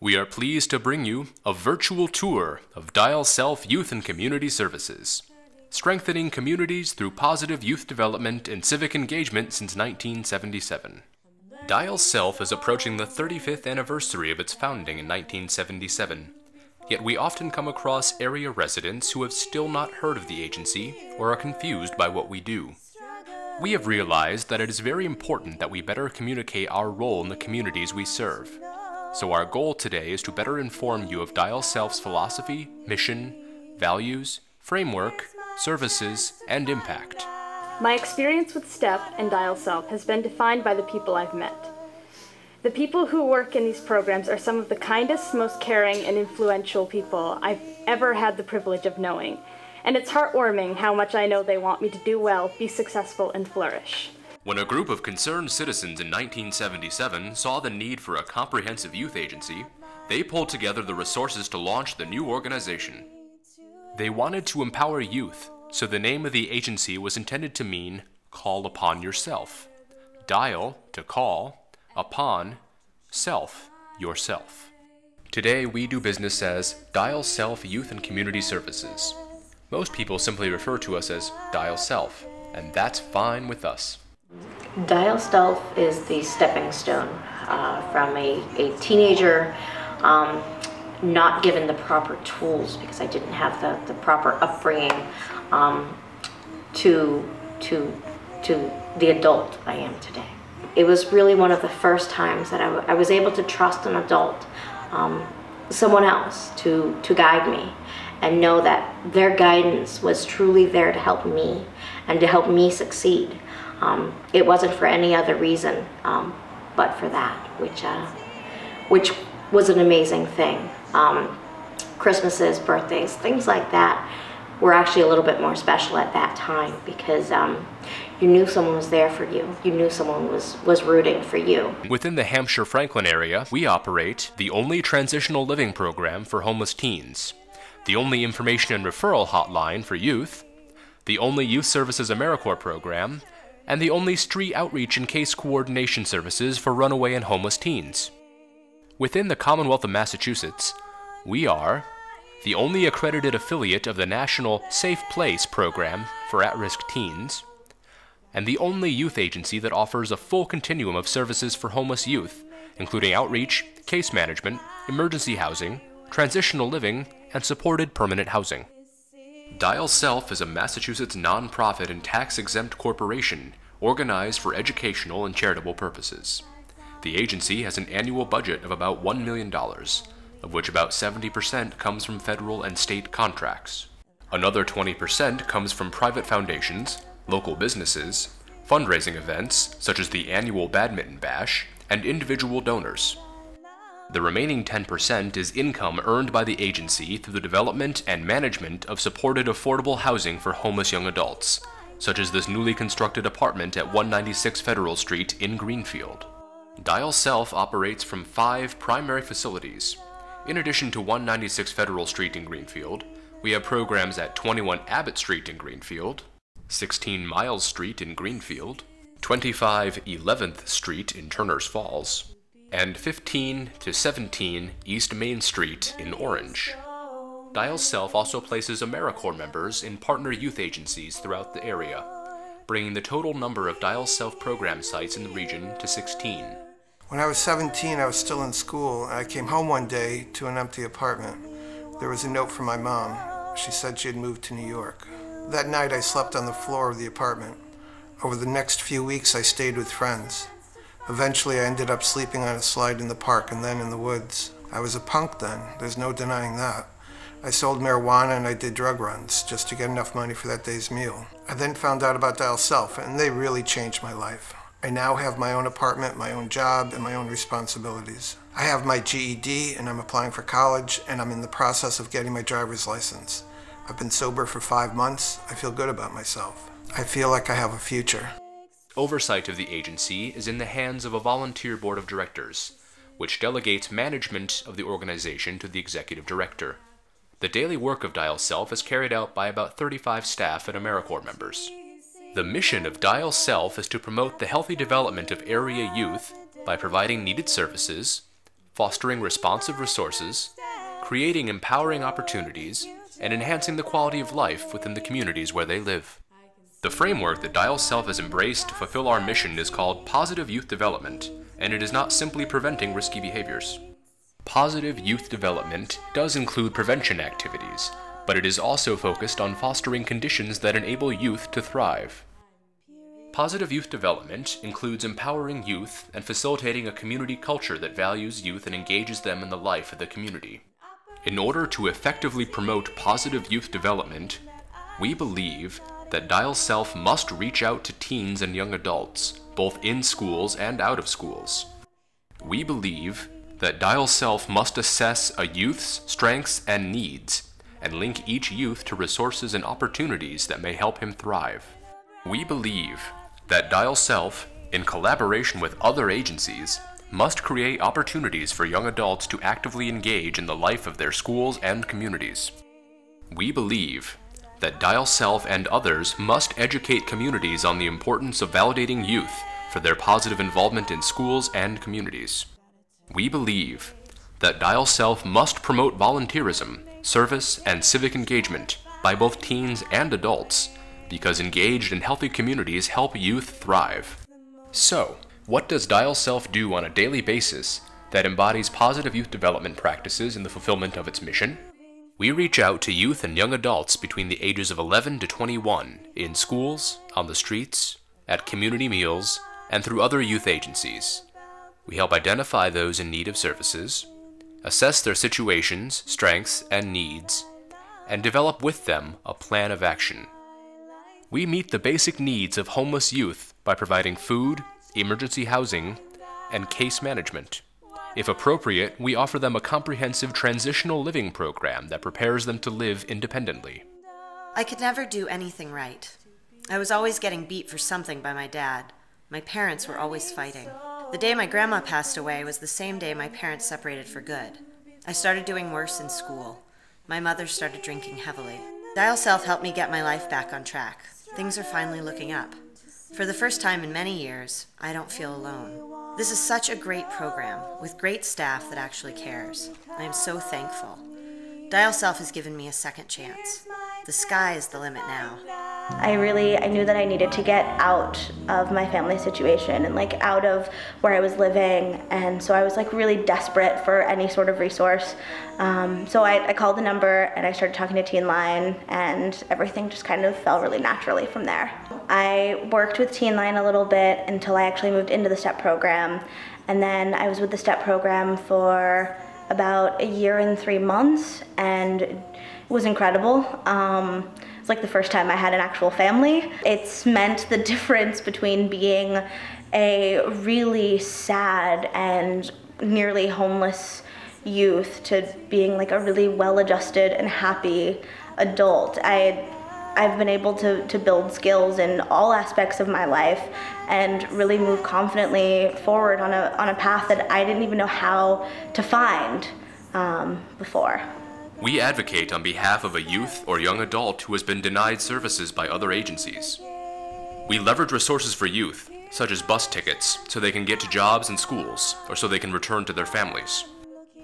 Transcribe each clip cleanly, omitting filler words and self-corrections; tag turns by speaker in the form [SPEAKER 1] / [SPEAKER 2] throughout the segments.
[SPEAKER 1] We are pleased to bring you a virtual tour of Dial Self Youth and Community Services, strengthening communities through positive youth development and civic engagement since 1977. Dial Self is approaching the 35th anniversary of its founding in 1977, yet we often come across area residents who have still not heard of the agency or are confused by what we do. We have realized that it is very important that we better communicate our role in the communities we serve. So our goal today is to better inform you of Dial Self's philosophy, mission, values, framework, services, and impact.
[SPEAKER 2] My experience with STEP and Dial Self has been defined by the people I've met. The people who work in these programs are some of the kindest, most caring, and influential people I've ever had the privilege of knowing. And it's heartwarming how much I know they want me to do well, be successful, and flourish.
[SPEAKER 1] When a group of concerned citizens in 1977 saw the need for a comprehensive youth agency, they pulled together the resources to launch the new organization. They wanted to empower youth, so the name of the agency was intended to mean call upon yourself. Dial, to call, upon, self, yourself. Today we do business as Dial Self Youth and Community Services. Most people simply refer to us as Dial Self, and that's fine with us.
[SPEAKER 3] Dial Self is the stepping stone from a teenager not given the proper tools because I didn't have the proper upbringing to the adult I am today. It was really one of the first times that I was able to trust an adult, someone else to guide me and know that their guidance was truly there to help me and to help me succeed. It wasn't for any other reason but for that, which was an amazing thing. Christmases, birthdays, things like that were actually a little bit more special at that time because you knew someone was there for you. You knew someone was rooting for you.
[SPEAKER 1] Within the Hampshire-Franklin area, we operate the only transitional living program for homeless teens, the only information and referral hotline for youth, the only Youth Services AmeriCorps program, and the only street outreach and case coordination services for runaway and homeless teens. Within the Commonwealth of Massachusetts, we are the only accredited affiliate of the National Safe Place program for at-risk teens, and the only youth agency that offers a full continuum of services for homeless youth, including outreach, case management, emergency housing, transitional living, and supported permanent housing. Dial Self is a Massachusetts nonprofit and tax-exempt corporation organized for educational and charitable purposes. The agency has an annual budget of about $1 million, of which about 70% comes from federal and state contracts. Another 20% comes from private foundations, local businesses, fundraising events such as the annual Badminton Bash, and individual donors. The remaining 10% is income earned by the agency through the development and management of supported affordable housing for homeless young adults, such as this newly constructed apartment at 196 Federal Street in Greenfield. Dial Self operates from 5 primary facilities. In addition to 196 Federal Street in Greenfield, we have programs at 21 Abbott Street in Greenfield, 16 Miles Street in Greenfield, 25 11th Street in Turners Falls, and 15 to 17 East Main Street in Orange. Dial Self also places AmeriCorps members in partner youth agencies throughout the area, bringing the total number of Dial Self program sites in the region to 16.
[SPEAKER 4] When I was 17, I was still in school, and I came home one day to an empty apartment. There was a note from my mom. She said she had moved to New York. That night, I slept on the floor of the apartment. Over the next few weeks, I stayed with friends. Eventually, I ended up sleeping on a slide in the park and then in the woods. I was a punk then, there's no denying that. I sold marijuana and I did drug runs just to get enough money for that day's meal. I then found out about Dial Self, and they really changed my life. I now have my own apartment, my own job, and my own responsibilities. I have my GED, and I'm applying for college, and I'm in the process of getting my driver's license. I've been sober for 5 months. I feel good about myself. I feel like I have a future.
[SPEAKER 1] Oversight of the agency is in the hands of a volunteer board of directors, which delegates management of the organization to the executive director. The daily work of Dial Self is carried out by about 35 staff and AmeriCorps members. The mission of Dial Self is to promote the healthy development of area youth by providing needed services, fostering responsive resources, creating empowering opportunities, and enhancing the quality of life within the communities where they live. The framework that Dial Self has embraced to fulfill our mission is called Positive Youth Development, and it is not simply preventing risky behaviors. Positive youth development does include prevention activities, but it is also focused on fostering conditions that enable youth to thrive. Positive youth development includes empowering youth and facilitating a community culture that values youth and engages them in the life of the community. In order to effectively promote positive youth development, we believe that Dial Self must reach out to teens and young adults, both in schools and out of schools. We believe that Dial Self must assess a youth's strengths and needs, and link each youth to resources and opportunities that may help him thrive. We believe that Dial Self, in collaboration with other agencies, must create opportunities for young adults to actively engage in the life of their schools and communities. We believe that Dial Self and others must educate communities on the importance of validating youth for their positive involvement in schools and communities. We believe that Dial Self must promote volunteerism, service, and civic engagement by both teens and adults, because engaged and healthy communities help youth thrive. So, what does Dial Self do on a daily basis that embodies positive youth development practices in the fulfillment of its mission? We reach out to youth and young adults between the ages of 11 to 21 in schools, on the streets, at community meals, and through other youth agencies. We help identify those in need of services, assess their situations, strengths, and needs, and develop with them a plan of action. We meet the basic needs of homeless youth by providing food, emergency housing, and case management. If appropriate, we offer them a comprehensive transitional living program that prepares them to live independently.
[SPEAKER 5] I could never do anything right. I was always getting beat for something by my dad. My parents were always fighting. The day my grandma passed away was the same day my parents separated for good. I started doing worse in school. My mother started drinking heavily. Dial Self helped me get my life back on track. Things are finally looking up. For the first time in many years, I don't feel alone. This is such a great program with great staff that actually cares. I am so thankful. Dial Self has given me a second chance. The sky is the limit now.
[SPEAKER 6] I knew that I needed to get out of my family situation and out of where I was living, and so I was really desperate for any sort of resource. So I called the number and I started talking to Teen Line, and everything just kind of fell really naturally from there. I worked with Teen Line a little bit until I actually moved into the STEP program, and then I was with the STEP program for about a year and 3 months, and it was incredible. It's the first time I had an actual family. It's meant the difference between being a really sad and nearly homeless youth to being a really well-adjusted and happy adult. I've been able to build skills in all aspects of my life and really move confidently forward on a path that I didn't even know how to find before.
[SPEAKER 1] We advocate on behalf of a youth or young adult who has been denied services by other agencies. We leverage resources for youth, such as bus tickets, so they can get to jobs and schools, or so they can return to their families.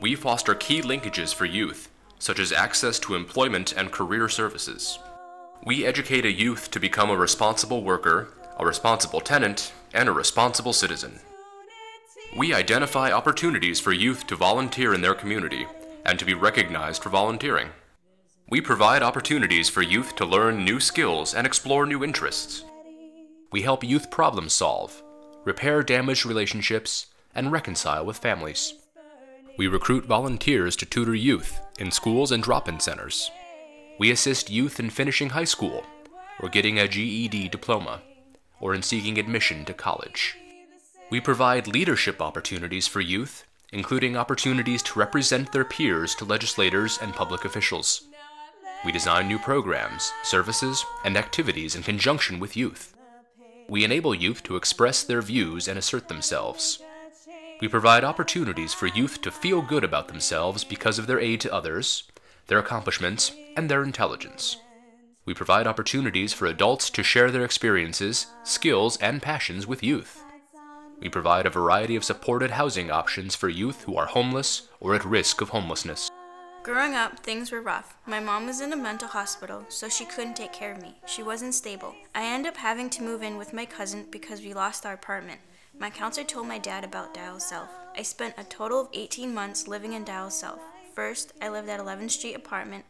[SPEAKER 1] We foster key linkages for youth, such as access to employment and career services. We educate a youth to become a responsible worker, a responsible tenant, and a responsible citizen. We identify opportunities for youth to volunteer in their community and to be recognized for volunteering. We provide opportunities for youth to learn new skills and explore new interests. We help youth problem solve, repair damaged relationships, and reconcile with families. We recruit volunteers to tutor youth in schools and drop-in centers. We assist youth in finishing high school, or getting a GED diploma, or in seeking admission to college. We provide leadership opportunities for youth, including opportunities to represent their peers to legislators and public officials. We design new programs, services, and activities in conjunction with youth. We enable youth to express their views and assert themselves. We provide opportunities for youth to feel good about themselves because of their aid to others, their accomplishments, and their intelligence. We provide opportunities for adults to share their experiences, skills, and passions with youth. We provide a variety of supported housing options for youth who are homeless or at risk of homelessness.
[SPEAKER 7] Growing up, things were rough. My mom was in a mental hospital, so she couldn't take care of me. She wasn't stable. I ended up having to move in with my cousin because we lost our apartment. My counselor told my dad about Dial Self. I spent a total of 18 months living in Dial Self. First, I lived at 11th Street apartment,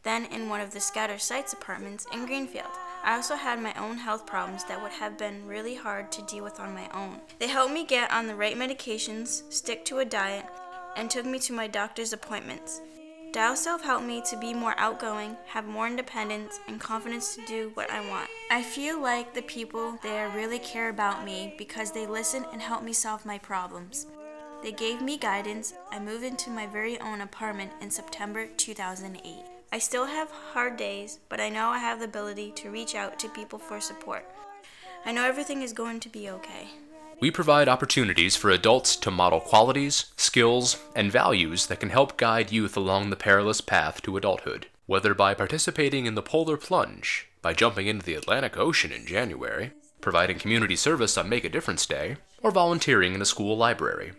[SPEAKER 7] then in one of the Scatter Sites apartments in Greenfield. I also had my own health problems that would have been really hard to deal with on my own. They helped me get on the right medications, stick to a diet, and took me to my doctor's appointments. Dial Self helped me to be more outgoing, have more independence, and confidence to do what I want. I feel like the people there really care about me because they listen and help me solve my problems. They gave me guidance. I moved into my very own apartment in September 2008. I still have hard days, but I know I have the ability to reach out to people for support. I know everything is going to be okay.
[SPEAKER 1] We provide opportunities for adults to model qualities, skills, and values that can help guide youth along the perilous path to adulthood. Whether by participating in the polar plunge, by jumping into the Atlantic Ocean in January, providing community service on Make a Difference Day, or volunteering in a school library.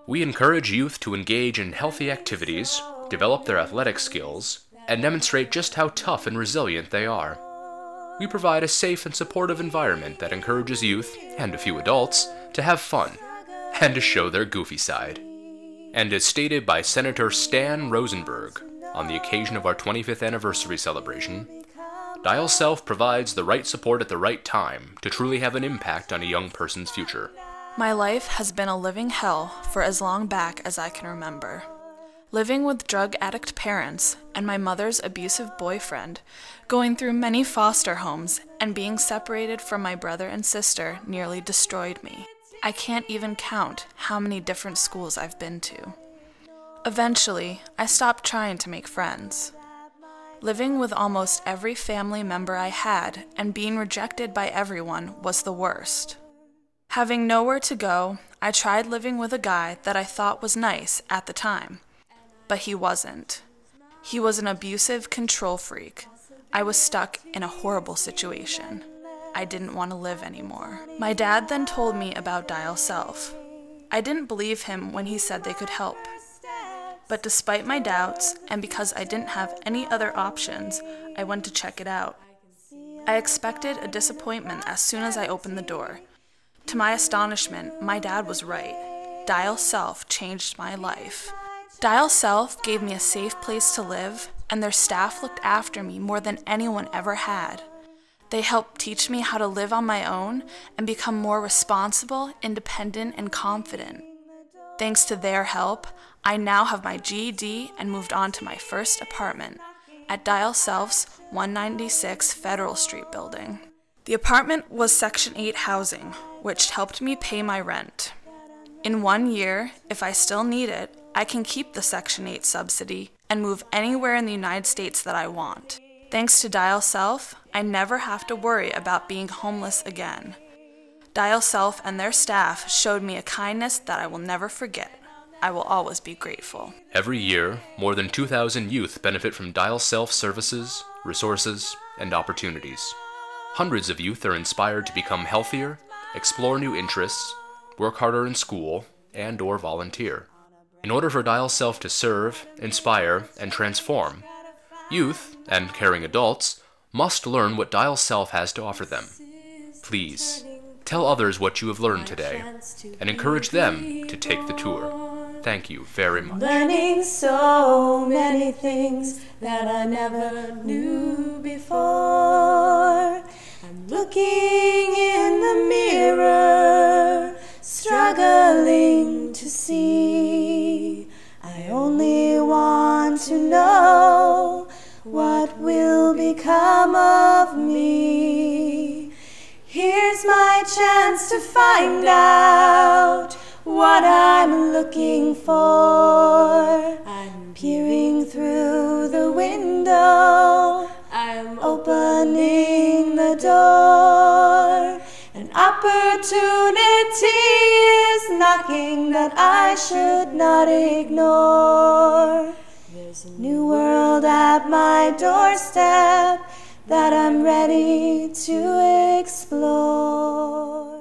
[SPEAKER 1] We encourage youth to engage in healthy activities, develop their athletic skills, and demonstrate just how tough and resilient they are. We provide a safe and supportive environment that encourages youth, and a few adults, to have fun, and to show their goofy side. And as stated by Senator Stan Rosenberg on the occasion of our 25th anniversary celebration, Dial Self provides the right support at the right time to truly have an impact on a young person's future.
[SPEAKER 8] My life has been a living hell for as long back as I can remember. Living with drug addict parents and my mother's abusive boyfriend, going through many foster homes, and being separated from my brother and sister nearly destroyed me. I can't even count how many different schools I've been to. Eventually, I stopped trying to make friends. Living with almost every family member I had and being rejected by everyone was the worst. Having nowhere to go, I tried living with a guy that I thought was nice at the time. But he wasn't. He was an abusive control freak. I was stuck in a horrible situation. I didn't want to live anymore. My dad then told me about Dial Self. I didn't believe him when he said they could help. But despite my doubts, and because I didn't have any other options, I went to check it out. I expected a disappointment as soon as I opened the door. To my astonishment, my dad was right. Dial Self changed my life. Dial Self gave me a safe place to live, and their staff looked after me more than anyone ever had. They helped teach me how to live on my own and become more responsible, independent, and confident. Thanks to their help, I now have my GED and moved on to my first apartment at Dial Self's 196 Federal Street building. The apartment was Section 8 housing, which helped me pay my rent. In 1 year, if I still need it, I can keep the Section 8 subsidy and move anywhere in the United States that I want. Thanks to Dial Self, I never have to worry about being homeless again. Dial Self and their staff showed me a kindness that I will never forget. I will always be grateful.
[SPEAKER 1] Every year, more than 2,000 youth benefit from Dial Self services, resources, and opportunities. Hundreds of youth are inspired to become healthier, explore new interests, work harder in school, and/or volunteer. In order for Dial Self to serve, inspire, and transform, youth, and caring adults, must learn what Dial Self has to offer them. Please, tell others what you have learned today, and encourage them to take the tour. Thank you very much.
[SPEAKER 9] Learning so many things that I never knew before. I'm looking in the mirror, struggling to see. I only want to know what will become of me. Here's my chance to find out what I'm looking for. I'm peering through the window, I'm opening the door. An opportunity is knocking that I should not ignore. There's a new world at my doorstep that I'm ready to explore.